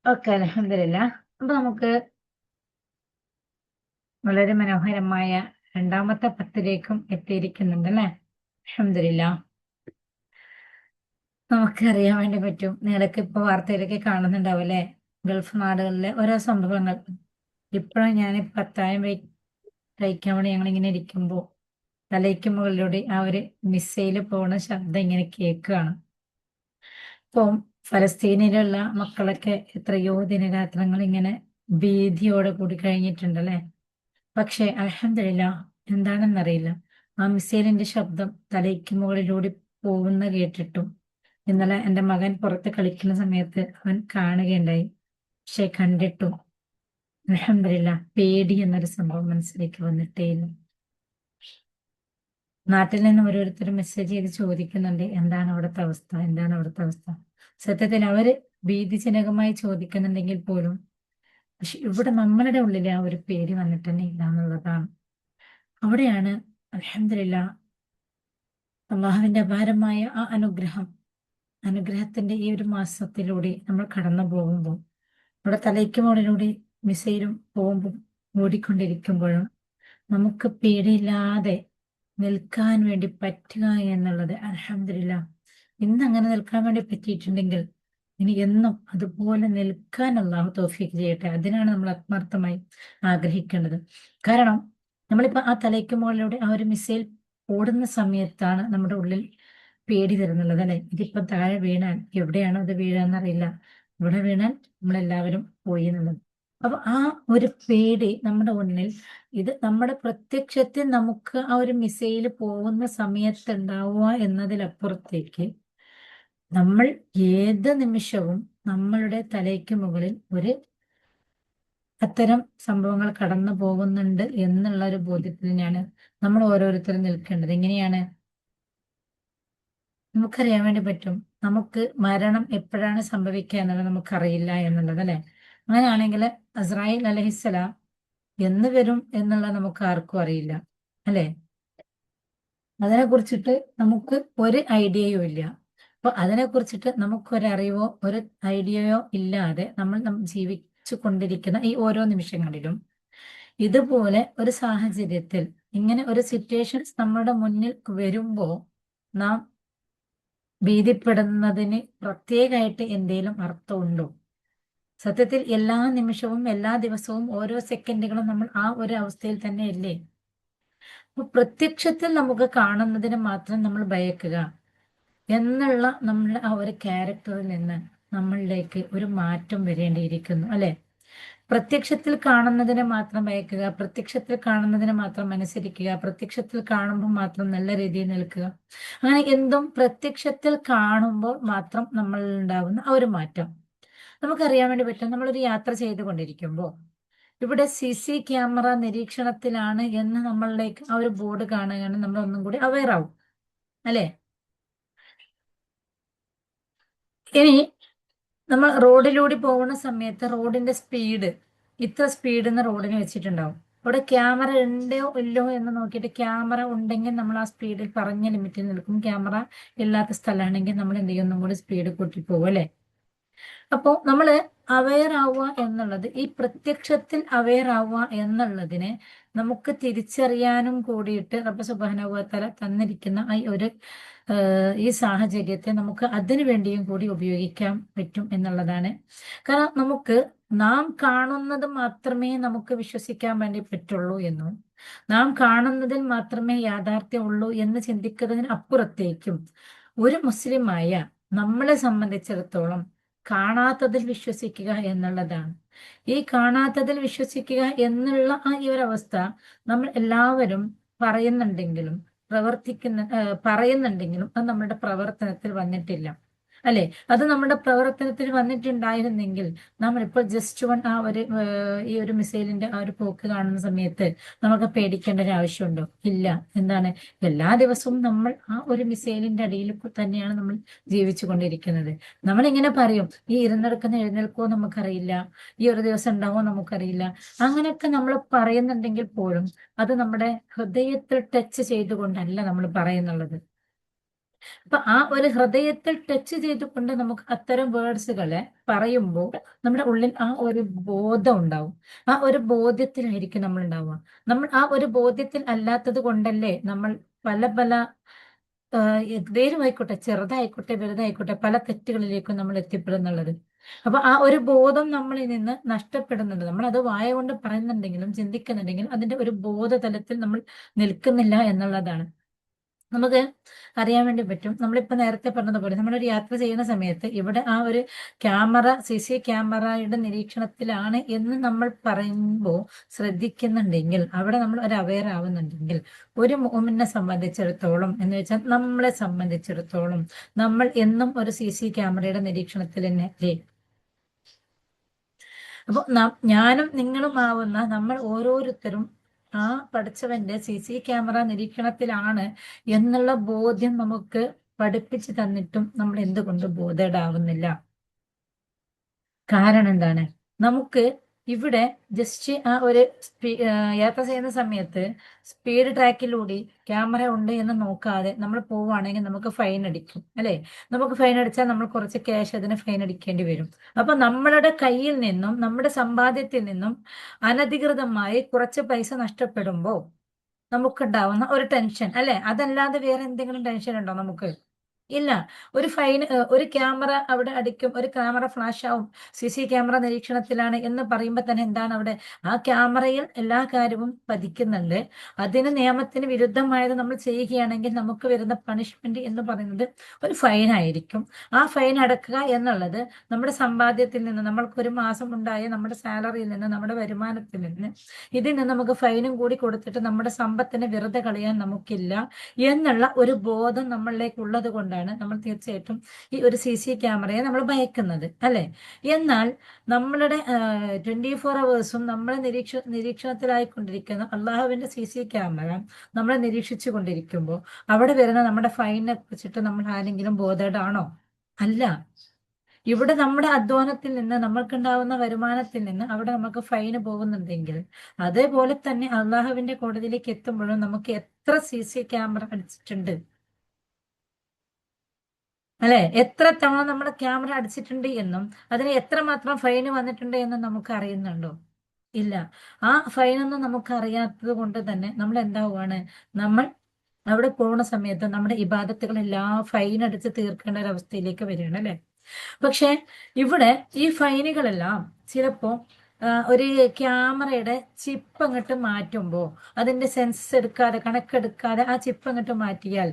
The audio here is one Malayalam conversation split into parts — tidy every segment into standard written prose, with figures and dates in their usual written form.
ഓക്കെ, അൽഹംദുലില്ലാ. അപ്പൊ നമുക്ക് വളരെ മനോഹരമായ രണ്ടാമത്തെ പത്തിലേക്കും എത്തിയിരിക്കുന്നുണ്ട് അല്ലേ? അൽഹംദുലില്ലാ. നമുക്ക് അറിയാൻ വേണ്ടി പറ്റും. നിങ്ങളൊക്കെ ഇപ്പൊ വാർത്തയിലൊക്കെ കാണുന്നുണ്ടാവും അല്ലേ? ഗൾഫ് നാടുകളിലെ ഓരോ സംഭവങ്ങൾ. ഇപ്പോഴും ഞാൻ അത്താഴം കഴിക്കാൻ വേണ്ടി ഞങ്ങളിങ്ങനെ ഇരിക്കുമ്പോ തലയ്ക്ക് മുകളിലൂടെ ആ ഒരു മിസൈല് പോണ ശബ്ദം ഇങ്ങനെ കേൾക്കുകയാണ്. ഇപ്പം ഫലസ്തീനിലുള്ള മക്കളൊക്കെ എത്രയോ ദിനരാത്രങ്ങൾ ഇങ്ങനെ ഭീതിയോടെ കൂടി കഴിഞ്ഞിട്ടുണ്ടല്ലേ? പക്ഷേ അൽഹംദുലില്ലാ, എന്താണെന്നറിയില്ല. ആ മിസൈലിന്റെ ശബ്ദം തലയ്ക്ക് മുകളിലൂടെ പോകുന്ന കേട്ടിട്ടും ഇന്നലെ എൻ്റെ മകൻ പുറത്ത് കളിക്കുന്ന സമയത്ത് അവൻ കാണുകയുണ്ടായി. പക്ഷെ കണ്ടിട്ടും അൽഹംദുലില്ലാ പേടി എന്നൊരു സംഭവം മനസ്സിലേക്ക് വന്നിട്ടേയില്ല. നാട്ടിൽ നിന്ന് ഓരോരുത്തരും മെസ്സേജ് ചെയ്ത് ചോദിക്കുന്നുണ്ട്, എന്താണ് അവിടുത്തെ അവസ്ഥ, എന്താണ് അവിടുത്തെ അവസ്ഥ. സത്യത്തിൽ അവര് ഭീതിജനകമായി ചോദിക്കുന്നുണ്ടെങ്കിൽ പോലും പക്ഷെ ഇവിടെ നമ്മളുടെ ഉള്ളിൽ ആ ഒരു പേടി വന്നിട്ട് തന്നെ ഇല്ല എന്നുള്ളതാണ്. അവിടെയാണ് അൽഹംദുലില്ലാ അള്ളാഹുവിന്റെ അപാരമായ ആ അനുഗ്രഹത്തിന്റെ ഈ ഒരു മാസത്തിലൂടെ നമ്മൾ കടന്നു പോകുമ്പോൾ നമ്മുടെ തലയ്ക്ക് മുകളിലൂടെ മിസൈലും ബോംബും ഓടിക്കൊണ്ടിരിക്കുമ്പോഴും നമുക്ക് പേടിയില്ലാതെ നിൽക്കാൻ വേണ്ടി പറ്റുക എന്നുള്ളത് അൽഹംദുലില്ലാ. ഇന്ന് അങ്ങനെ നിൽക്കാൻ വേണ്ടി പറ്റിയിട്ടുണ്ടെങ്കിൽ ഇനി എന്നും അതുപോലെ നിൽക്കാൻ അള്ളാഹു തൗഫീഖ് ചെയ്യട്ടെ. അതിനാണ് നമ്മൾ ആത്മാർത്ഥമായി ആഗ്രഹിക്കേണ്ടത്. കാരണം നമ്മളിപ്പോ ആ തലയ്ക്ക് മുകളിലൂടെ ആ ഒരു മിസൈൽ ഓടുന്ന സമയത്താണ് നമ്മുടെ ഉള്ളിൽ പേടി വരുന്നുള്ളത് അല്ലെ? ഇതിപ്പോ താഴെ വീണാൽ എവിടെയാണോ അത് വീഴാന്നറിയില്ല. ഇവിടെ വീണാൽ നമ്മളെല്ലാവരും പോയി എന്നുള്ളത്. അപ്പൊ ആ ഒരു പേടി നമ്മുടെ മുന്നിൽ ഇത് നമ്മുടെ പ്രത്യക്ഷത്തിൽ നമുക്ക് ആ ഒരു മിസൈല് പോകുന്ന സമയത്ത് ഉണ്ടാവുക എന്നതിലപ്പുറത്തേക്ക് നമ്മൾ ഏത് നിമിഷവും നമ്മളുടെ തലയ്ക്ക് മുകളിൽ ഒരു അത്തരം സംഭവങ്ങൾ കടന്നു പോകുന്നുണ്ട് എന്നുള്ള ഒരു ബോധ്യത്തിൽ തന്നെയാണ് നമ്മൾ ഓരോരുത്തരും നിൽക്കേണ്ടത്. എങ്ങനെയാണ് നമുക്കറിയാൻ വേണ്ടി പറ്റും. നമുക്ക് മരണം എപ്പോഴാണ് സംഭവിക്കുക എന്നുള്ളത് നമുക്കറിയില്ല എന്നുള്ളത് അല്ലെ? അങ്ങനെയാണെങ്കിൽ അസ്രായേൽ അലഹിസ്സലാം എന്ന് വരും എന്നുള്ളത് നമുക്ക് ആർക്കും അറിയില്ല അല്ലെ? അതിനെ കുറിച്ചിട്ട് നമുക്ക് ഒരു ഐഡിയയും ഇല്ല. അപ്പൊ അതിനെ കുറിച്ചിട്ട് നമുക്കൊരറിവോ ഒരു ഐഡിയയോ ഇല്ലാതെ നമ്മൾ ജീവിച്ചു കൊണ്ടിരിക്കുന്ന ഈ ഓരോ നിമിഷങ്ങളിലും ഇതുപോലെ ഒരു സാഹചര്യത്തിൽ ഇങ്ങനെ ഒരു സിറ്റുവേഷൻസ് നമ്മുടെ മുന്നിൽ വരുമ്പോ നാം ഭീതിപ്പെടുന്നതിന് പ്രത്യേകമായിട്ട് എന്തേലും അർത്ഥമുണ്ടോ? സത്യത്തിൽ എല്ലാ നിമിഷവും എല്ലാ ദിവസവും ഓരോ സെക്കൻഡുകളും നമ്മൾ ആ ഒരു അവസ്ഥയിൽ തന്നെയല്ലേ? അപ്പൊ പ്രത്യക്ഷത്തിൽ നമുക്ക് കാണുന്നതിന് മാത്രം നമ്മൾ ഭയക്കുക എന്നുള്ള നമ്മളുടെ ആ ഒരു ക്യാരക്ടറിൽ നിന്ന് നമ്മളിലേക്ക് ഒരു മാറ്റം വരേണ്ടിയിരിക്കുന്നു അല്ലെ? പ്രത്യക്ഷത്തിൽ കാണുന്നതിനെ മാത്രം ഭയക്കുക, പ്രത്യക്ഷത്തിൽ കാണുന്നതിനെ മാത്രം അനുസരിക്കുക, പ്രത്യക്ഷത്തിൽ കാണുമ്പോൾ മാത്രം നല്ല രീതിയിൽ നിൽക്കുക. അങ്ങനെ എന്തും പ്രത്യക്ഷത്തിൽ കാണുമ്പോൾ മാത്രം നമ്മളിൽ ഉണ്ടാകുന്ന ആ ഒരു മാറ്റം നമുക്കറിയാൻ വേണ്ടി പറ്റും. നമ്മളൊരു യാത്ര ചെയ്തുകൊണ്ടിരിക്കുമ്പോൾ ഇവിടെ CC ക്യാമറ നിരീക്ഷണത്തിലാണ് എന്ന് നമ്മളിലേക്ക് ആ ഒരു ബോർഡ് കാണുകയാണ്, നമ്മൾ ഒന്നും കൂടി അവെയർ ആവും അല്ലെ? ഇനി നമ്മൾ റോഡിലൂടെ പോകുന്ന സമയത്ത് റോഡിന്റെ സ്പീഡ് ഇത്ര സ്പീഡ് എന്ന് റോഡിന് വെച്ചിട്ടുണ്ടാവും. അവിടെ ക്യാമറ ഉണ്ടോ ഇല്ലോ എന്ന് നോക്കിയിട്ട് ക്യാമറ ഉണ്ടെങ്കിൽ നമ്മൾ ആ സ്പീഡിൽ പറഞ്ഞ ലിമിറ്റിൽ നിൽക്കും. ക്യാമറ ഇല്ലാത്ത സ്ഥലമാണെങ്കിൽ നമ്മൾ എന്ത് ചെയ്യും, ഒന്നും കൂടി സ്പീഡ് കൂട്ടി പോകും അല്ലെ? അപ്പോ നമ്മള് അവെയർ ആവുക എന്നുള്ളത്, ഈ പ്രത്യക്ഷത്തിൽ അവെയർ ആവുക എന്നുള്ളതിനെ നമുക്ക് തിരിച്ചറിയാനും കൂടിയിട്ട് റബ്ബ് സുബ്ഹാനഹു വ തആല തന്നിരിക്കുന്ന ഈ സാഹചര്യത്തെ നമുക്ക് അതിനു വേണ്ടിയും കൂടി ഉപയോഗിക്കാൻ പറ്റും എന്നുള്ളതാണ്. കാരണം നമുക്ക് നാം കാണുന്നത് മാത്രമേ നമുക്ക് വിശ്വസിക്കാൻ വേണ്ടി പറ്റുള്ളൂ എന്നും നാം കാണുന്നതിൽ മാത്രമേ യാഥാർത്ഥ്യമുള്ളൂ എന്ന് ചിന്തിക്കുന്നതിന് അപ്പുറത്തേക്കും ഒരു മുസ്ലിമായ നമ്മളെ സംബന്ധിച്ചിടത്തോളം കാണാത്തതിൽ വിശ്വസിക്കുക എന്നുള്ളതാണ്. ഈ കാണാത്തതിൽ വിശ്വസിക്കുക എന്നുള്ള ഈ ഒരു അവസ്ഥ നമ്മൾ എല്ലാവരും പറയുന്നുണ്ടെങ്കിലും പറയുന്നുണ്ടെങ്കിലും അത് നമ്മുടെ പ്രവർത്തനത്തിൽ വന്നിട്ടില്ല അല്ലെ? അത് നമ്മുടെ പ്രവർത്തനത്തിൽ വന്നിട്ടുണ്ടായിരുന്നെങ്കിൽ നമ്മൾ ഇപ്പോൾ ജസ്റ്റ് ഈ ഒരു മിസൈലിന്റെ ആ ഒരു പോക്ക് കാണുന്ന സമയത്ത് നമുക്ക് പേടിക്കേണ്ട ഒരു ആവശ്യമുണ്ടോ? ഇല്ല. എന്താണ്, എല്ലാ ദിവസവും നമ്മൾ ആ ഒരു മിസൈലിന്റെ അടിയിൽ തന്നെയാണ് നമ്മൾ ജീവിച്ചു കൊണ്ടിരിക്കുന്നത്. നമ്മളിങ്ങനെ പറയും, ഈ ഇരുന്നിടക്കുന്ന എഴുന്നേൽക്കോ നമുക്കറിയില്ല, ഈ ഒരു ദിവസം ഉണ്ടാവോ നമുക്കറിയില്ല. അങ്ങനെയൊക്കെ നമ്മൾ പറയുന്നുണ്ടെങ്കിൽ പോലും അത് നമ്മുടെ ഹൃദയത്തിൽ ടച്ച് ചെയ്തുകൊണ്ടല്ല നമ്മൾ പറയുന്നുള്ളത്. അപ്പൊ ആ ഒരു ഹൃദയത്തിൽ ടച്ച് ചെയ്തുകൊണ്ട് നമുക്ക് അത്തരം വേർഡ്സുകളെ പറയുമ്പോൾ നമ്മുടെ ഉള്ളിൽ ആ ഒരു ബോധം ഉണ്ടാവും. ആ ഒരു ബോധ്യത്തിലായിരിക്കും നമ്മൾ ഉണ്ടാവുക. നമ്മൾ ആ ഒരു ബോധ്യത്തിൽ അല്ലാത്തത് കൊണ്ടല്ലേ നമ്മൾ പല പല എന്തേലും ആയിക്കോട്ടെ, ചെറുതായിക്കോട്ടെ വലുതായിക്കോട്ടെ, പല തെറ്റുകളിലേക്കും നമ്മൾ എത്തിപ്പെടുന്നുള്ളത്. അപ്പൊ ആ ഒരു ബോധം നമ്മളിൽ നിന്ന് നഷ്ടപ്പെടുന്നുണ്ട്. നമ്മൾ അത് വായ കൊണ്ട് പറയുന്നുണ്ടെങ്കിലും ചിന്തിക്കുന്നുണ്ടെങ്കിലും അതിന്റെ ഒരു ബോധതലത്തിൽ നമ്മൾ നിൽക്കുന്നില്ല എന്നുള്ളതാണ്. നമുക്ക് അറിയാൻ വേണ്ടി പറ്റും. നമ്മളിപ്പോ നേരത്തെ പറഞ്ഞതുപോലെ നമ്മളൊരു യാത്ര ചെയ്യുന്ന സമയത്ത് ഇവിടെ ആ ഒരു ക്യാമറ, CC ക്യാമറയുടെ നിരീക്ഷണത്തിലാണ് എന്ന് നമ്മൾ പറയുമ്പോൾ ശ്രദ്ധിക്കുന്നുണ്ടെങ്കിൽ, അവിടെ നമ്മൾ ഒരു അവെയർ ആവുന്നുണ്ടെങ്കിൽ, ഒരു മോമിനെ സംബന്ധിച്ചിടത്തോളം എന്ന് വെച്ചാൽ നമ്മളെ സംബന്ധിച്ചിടത്തോളം നമ്മൾ എന്നും ഒരു CC ക്യാമറയുടെ നിരീക്ഷണത്തിൽ തന്നെ അല്ലേ? അപ്പൊ ഞാനും നിങ്ങളും ആവുന്ന നമ്മൾ ഓരോരുത്തരും ആ പഠിച്ചവന്റെ CC ക്യാമറ നിരീക്ഷണത്തിലാണ് എന്നുള്ള ബോധ്യം നമുക്ക് പഠിപ്പിച്ചു തന്നിട്ടും നമ്മൾ എന്തുകൊണ്ട് ബോധേഡാവുന്നില്ല? കാരണം എന്താണ്? നമുക്ക് ഇവിടെ ജസ്റ്റ് ആ ഒരു യാത്ര ചെയ്യുന്ന സമയത്ത് സ്പീഡ് ട്രാക്കിലൂടെ ക്യാമറ ഉണ്ട് എന്ന് നോക്കാതെ നമ്മൾ പോവുകയാണെങ്കിൽ നമുക്ക് ഫൈൻ അടിക്കും അല്ലെ? നമുക്ക് ഫൈൻ അടിച്ചാൽ നമ്മൾ കുറച്ച് ക്യാഷ് അതിന് ഫൈൻ അടിക്കേണ്ടി വരും. അപ്പൊ നമ്മളുടെ കയ്യിൽ നിന്നും നമ്മുടെ സമ്പാദ്യത്തിൽ നിന്നും അനധികൃതമായി കുറച്ച് പൈസ നഷ്ടപ്പെടുമ്പോൾ നമുക്കുണ്ടാവുന്ന ഒരു ടെൻഷൻ അല്ലെ? അതല്ലാതെ വേറെ എന്തെങ്കിലും ടെൻഷൻ ഉണ്ടോ നമുക്ക്? ഇല്ല. ഒരു ഫൈൻ, ഒരു ക്യാമറ അവിടെ അടിക്കും, ഒരു ക്യാമറ ഫ്ലാഷ് ആവും, CC ക്യാമറ നിരീക്ഷണത്തിലാണ് എന്ന് പറയുമ്പോൾ തന്നെ എന്താണ് അവിടെ? ആ ക്യാമറയിൽ എല്ലാ കാര്യവും പതിക്കുന്നുണ്ട്. അതിന് നിയമത്തിന് വിരുദ്ധമായത് നമ്മൾ ചെയ്യുകയാണെങ്കിൽ നമുക്ക് വരുന്ന പണിഷ്മെന്റ് എന്ന് പറയുന്നത് ഒരു ഫൈൻ ആയിരിക്കും. ആ ഫൈൻ അടക്കുക എന്നുള്ളത് നമ്മുടെ സമ്പാദ്യത്തിൽ നിന്ന്, നമ്മൾക്ക് ഒരു മാസം ഉണ്ടായ നമ്മുടെ സാലറിയിൽ നിന്ന്, നമ്മുടെ വരുമാനത്തിൽ നിന്ന്, ഇതിൽ നിന്ന് നമുക്ക് ഫൈനും കൂടി കൊടുത്തിട്ട് നമ്മുടെ സമ്പത്തിനെ വെറുതെ കളയാൻ നമുക്കില്ല എന്നുള്ള ഒരു ബോധം നമ്മളിലേക്ക് ഉള്ളത് കൊണ്ടാണ് നമ്മൾ തീർച്ചയായിട്ടും ഈ ഒരു CC ക്യാമറയെ നമ്മൾ ഭയക്കുന്നത് അല്ലെ? എന്നാൽ നമ്മളുടെ 24 hours നമ്മളെ നിരീക്ഷണത്തിലായിക്കൊണ്ടിരിക്കുന്ന അള്ളാഹുവിന്റെ CC ക്യാമറ നമ്മളെ നിരീക്ഷിച്ചു കൊണ്ടിരിക്കുമ്പോൾ അവിടെ വരുന്ന നമ്മുടെ ഫൈനെ കുറിച്ചിട്ട് നമ്മൾ ആരെങ്കിലും ബോധേഡാണോ? അല്ല. ഇവിടെ നമ്മുടെ അധ്വാനത്തിൽ നിന്ന് നമ്മൾക്കുണ്ടാവുന്ന വരുമാനത്തിൽ നിന്ന് അവിടെ നമുക്ക് ഫൈന് പോകുന്നുണ്ടെങ്കിൽ, അതേപോലെ തന്നെ അള്ളാഹുവിന്റെ കോടതിയിലേക്ക് എത്തുമ്പോഴും നമുക്ക് എത്ര CC ക്യാമറ അടിച്ചിട്ടുണ്ട് അല്ലെ? എത്ര തവണ നമ്മുടെ ക്യാമറ അടിച്ചിട്ടുണ്ട് എന്നും അതിന് എത്രമാത്രം ഫൈന് വന്നിട്ടുണ്ട് എന്നും നമുക്ക് അറിയുന്നുണ്ടോ? ഇല്ല. ആ ഫൈനൊന്നും നമുക്ക് അറിയാത്തത് കൊണ്ട് തന്നെ നമ്മൾ എന്താവുകയാണ്? നമ്മൾ അവിടെ പോകുന്ന സമയത്ത് നമ്മുടെ ഇബാദത്തുകളെല്ലാം ഫൈൻ അടിച്ച് തീർക്കേണ്ട ഒരു അവസ്ഥയിലേക്ക് വരികയാണ് അല്ലെ? പക്ഷെ ഇവിടെ ഈ ഫൈനുകളെല്ലാം ചിലപ്പോ ഒരു ക്യാമറയുടെ ചിപ്പ് അങ്ങോട്ട് മാറ്റുമ്പോൾ, അതിന്റെ സെൻസ് എടുക്കാതെ, കണക്കെടുക്കാതെ ആ ചിപ്പ് അങ്ങോട്ട് മാറ്റിയാൽ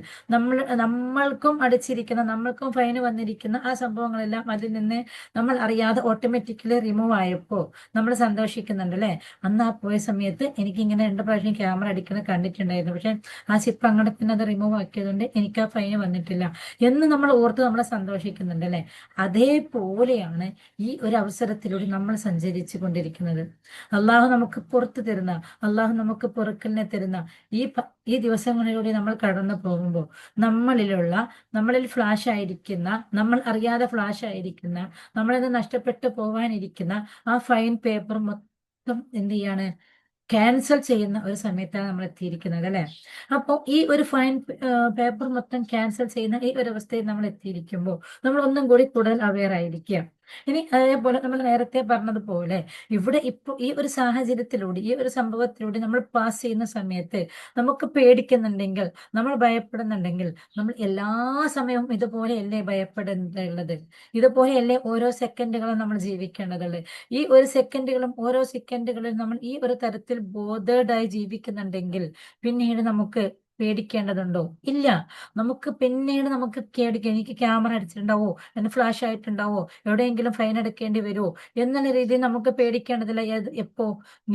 നമ്മൾക്കും അടിച്ചിരിക്കുന്ന, നമ്മൾക്കും ഫൈന് വന്നിരിക്കുന്ന ആ സംഭവങ്ങളെല്ലാം അതിൽ നിന്ന് നമ്മൾ അറിയാതെ ഓട്ടോമാറ്റിക്കലി റിമൂവ് ആയപ്പോൾ നമ്മൾ സന്തോഷിക്കുന്നുണ്ട് അല്ലെ? അന്ന് ആ പോയ സമയത്ത് എനിക്ക് ഇങ്ങനെ 2 പ്രാവശ്യം ക്യാമറ അടിക്കുന്നത് കണ്ടിട്ടുണ്ടായിരുന്നു, പക്ഷെ ആ ചിപ്പ് അങ്ങോട്ട് തന്നെ അത് റിമൂവ് ആക്കിയതുകൊണ്ട് എനിക്ക് ആ ഫൈന് വന്നിട്ടില്ല എന്ന് നമ്മൾ ഓർത്ത് നമ്മൾ സന്തോഷിക്കുന്നുണ്ട് അല്ലെ? അതേപോലെയാണ് ഈ ഒരു അവസരത്തിലൂടെ നമ്മൾ സഞ്ചരിച്ചു കൊണ്ടിരിക്കുന്നത്. അള്ളാഹു നമുക്ക് പുറത്തു തരുന്ന, അള്ളാഹു നമുക്ക് പൊറുക്കലിനെ തരുന്ന ഈ ദിവസങ്ങളിലൂടെ നമ്മൾ കടന്നു പോകുമ്പോൾ നമ്മളിൽ ഫ്ലാഷ് ആയിരിക്കുന്ന, നമ്മൾ അറിയാതെ ഫ്ലാഷ് ആയിരിക്കുന്ന, നമ്മളിത് നഷ്ടപ്പെട്ടു പോകാനിരിക്കുന്ന ആ ഫൈൻ പേപ്പർ മൊത്തം എന്ത് ചെയ്യാണ്? ക്യാൻസൽ ചെയ്യുന്ന ഒരു സമയത്താണ് നമ്മൾ എത്തിയിരിക്കുന്നത് അല്ലെ? അപ്പോൾ ഈ ഒരു ഫൈൻ പേപ്പർ മൊത്തം ക്യാൻസൽ ചെയ്യുന്ന ഈ ഒരു അവസ്ഥയിൽ നമ്മൾ എത്തിയിരിക്കുമ്പോൾ നമ്മൾ ഒന്നും കൂടി കൂടുതൽ അവെയർ ആയിരിക്കുക. ഇനി അതേപോലെ നമ്മൾ നേരത്തെ പറഞ്ഞതുപോലെ ഇവിടെ ഇപ്പോൾ ഈ ഒരു സാഹചര്യത്തിലൂടെ, ഈ ഒരു സംഭവത്തിലൂടെ നമ്മൾ പാസ് ചെയ്യുന്ന സമയത്ത് നമുക്ക് പേടിക്കുന്നുണ്ടെങ്കിൽ, നമ്മൾ ഭയപ്പെടുന്നുണ്ടെങ്കിൽ, നമ്മൾ എല്ലാ സമയവും ഇതുപോലെയല്ലേ ഭയപ്പെടേണ്ടതുള്ളത്? ഇതുപോലെയല്ലേ ഓരോ സെക്കൻഡുകളും നമ്മൾ ജീവിക്കേണ്ടതുള്ളത്? ഈ ഒരു സെക്കൻഡുകളും ഓരോ സെക്കൻഡുകളിലും നമ്മൾ ഈ ഒരു തരത്തിൽ ബോധേഡായി ജീവിക്കുന്നുണ്ടെങ്കിൽ പിന്നീട് നമുക്ക് പേടിക്കേണ്ടതുണ്ടോ? ഇല്ല. നമുക്ക് പിന്നീട് നമുക്ക് എനിക്ക് ക്യാമറ അടിച്ചിട്ടുണ്ടാവോ, എന്നെ ഫ്ലാഷ് ആയിട്ടുണ്ടാവോ, എവിടെയെങ്കിലും ഫൈൻ അടക്കേണ്ടി വരുമോ എന്നുള്ള രീതിയിൽ നമുക്ക് പേടിക്കേണ്ടതില്ല. എപ്പോ?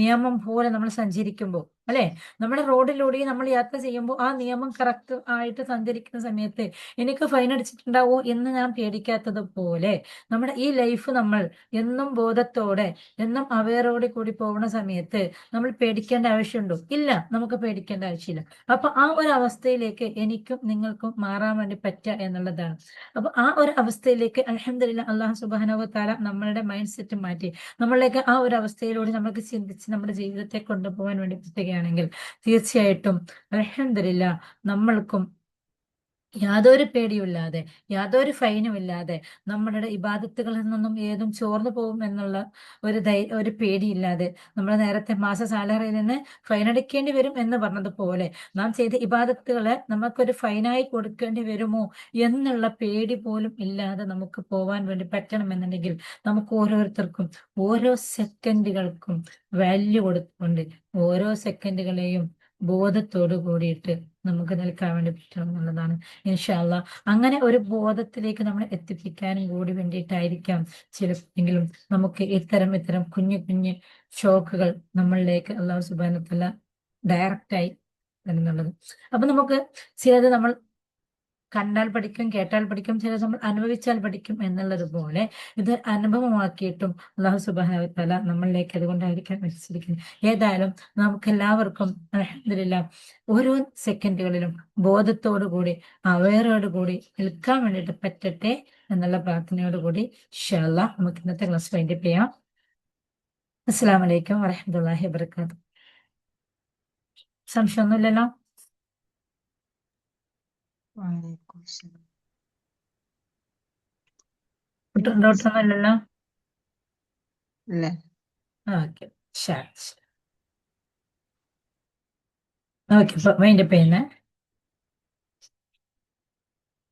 നിയമം പോലെ നമ്മൾ സഞ്ചരിക്കുമ്പോൾ അല്ലെ? നമ്മുടെ റോഡിലൂടെ നമ്മൾ യാത്ര ചെയ്യുമ്പോൾ ആ നിയമം കറക്റ്റ് ആയിട്ട് സഞ്ചരിക്കുന്ന സമയത്ത് എനിക്ക് ഫൈൻ അടിച്ചിട്ടുണ്ടാവോ എന്ന് ഞാൻ പേടിക്കാത്തത് പോലെ നമ്മുടെ ഈ ലൈഫ് നമ്മൾ എന്നും ബോധത്തോടെ, എന്നും അവയറോടെ കൂടി പോകുന്ന സമയത്ത് നമ്മൾ പേടിക്കേണ്ട ആവശ്യമുണ്ടോ? ഇല്ല. നമുക്ക് പേടിക്കേണ്ട ആവശ്യമില്ല. അപ്പൊ ആ ഒരു അവസ്ഥയിലേക്ക് എനിക്കും നിങ്ങൾക്കും മാറാൻ വേണ്ടി പറ്റുക എന്നുള്ളതാണ്. അപ്പൊ ആ ഒരു അവസ്ഥയിലേക്ക് അൽഹംദുലില്ലാ അള്ളാഹു സുബ്ഹാനഹു വ തആല നമ്മളുടെ മൈൻഡ് സെറ്റ് മാറ്റി നമ്മളിലേക്ക് ആ ഒരു അവസ്ഥയിലൂടെ നമുക്ക് ചിന്തിച്ച് നമ്മുടെ ജീവിതത്തെ കൊണ്ടുപോകാൻ വേണ്ടി പറ്റുകയാണെങ്കിൽ തീർച്ചയായിട്ടും അൽഹംദുലില്ലാ നമ്മൾക്കും യാതൊരു പേടിയുമില്ലാതെ, യാതൊരു ഫൈനും ഇല്ലാതെ നമ്മളുടെ ഇബാദത്തുകളിൽ നിന്നും ഏതും ചോർന്നു പോകും എന്നുള്ള ഒരു പേടിയില്ലാതെ, നമ്മൾ നേരത്തെ മാസ സാലറിയിൽ നിന്ന് ഫൈൻ അടയ്ക്കേണ്ടി വരും എന്ന് പറഞ്ഞതുപോലെ നാം ചെയ്ത ഇബാദത്തുകളെ നമുക്കൊരു ഫൈനായി കൊടുക്കേണ്ടി വരുമോ എന്നുള്ള പേടി പോലും ഇല്ലാതെ നമുക്ക് പോവാൻ വേണ്ടി പറ്റണമെന്നുണ്ടെങ്കിൽ നമുക്ക് ഓരോരുത്തർക്കും ഓരോ സെക്കൻഡുകൾക്കും വാല്യൂ കൊടുത്തുകൊണ്ട് ഓരോ സെക്കൻഡുകളെയും ബോധത്തോട് കൂടിയിട്ട് നമുക്ക് നിൽക്കാൻ വേണ്ടി പറ്റണം എന്നുള്ളതാണ്. ഇൻഷാ അല്ലാ അങ്ങനെ ഒരു ബോധത്തിലേക്ക് നമ്മൾ എത്തിപ്പിക്കാനും കൂടി വേണ്ടിയിട്ടായിരിക്കാം ചിലപ്പോഴെങ്കിലും നമുക്ക് ഇത്തരം കുഞ്ഞു കുഞ്ഞു ഷോക്കുകൾ നമ്മളിലേക്ക് അള്ളാഹു സുബ്ഹാനഹു വ തആല ഡയറക്റ്റായി എന്നുള്ളത്. അപ്പൊ നമുക്ക് ചിലത് നമ്മൾ കണ്ടാൽ പഠിക്കും, കേട്ടാൽ പഠിക്കും, ചിലത് നമ്മൾ അനുഭവിച്ചാൽ പഠിക്കും എന്നുള്ളത് പോലെ ഇത് അനുഭവമാക്കിയിട്ടും അള്ളാഹു സുബ്ഹാനഹു വ തആല നമ്മളിലേക്ക് അതുകൊണ്ടായിരിക്കാം എത്തിച്ചിരിക്കുന്നത്. ഏതായാലും നമുക്ക് എല്ലാവർക്കും അൽഹംദുലില്ലാ ഓരോ സെക്കൻഡുകളിലും ബോധത്തോടു കൂടി അവയറോട് കൂടി നിൽക്കാൻ വേണ്ടിയിട്ട് പറ്റട്ടെ എന്നുള്ള പ്രാർത്ഥനയോട് കൂടി ഇൻഷാ അല്ലാഹ് നമുക്ക് ഇന്നത്തെ ക്ലാസ് വൈൻഡപ്പ് ചെയ്യാം. അസ്സലാമു അലൈക്കും വറഹ്മത്തുള്ളാഹി വബറകാതുഹു. സംശയമൊന്നുമില്ലല്ലോ? വലൈക്കും സലാം. ഡൗട്ടൊന്നും ഇല്ലല്ലോ? ഇല്ല. ഓക്കെ, ശരി. ഓക്കെ, വൈൻഡപ്പ് ചെയ്യുന്നേ.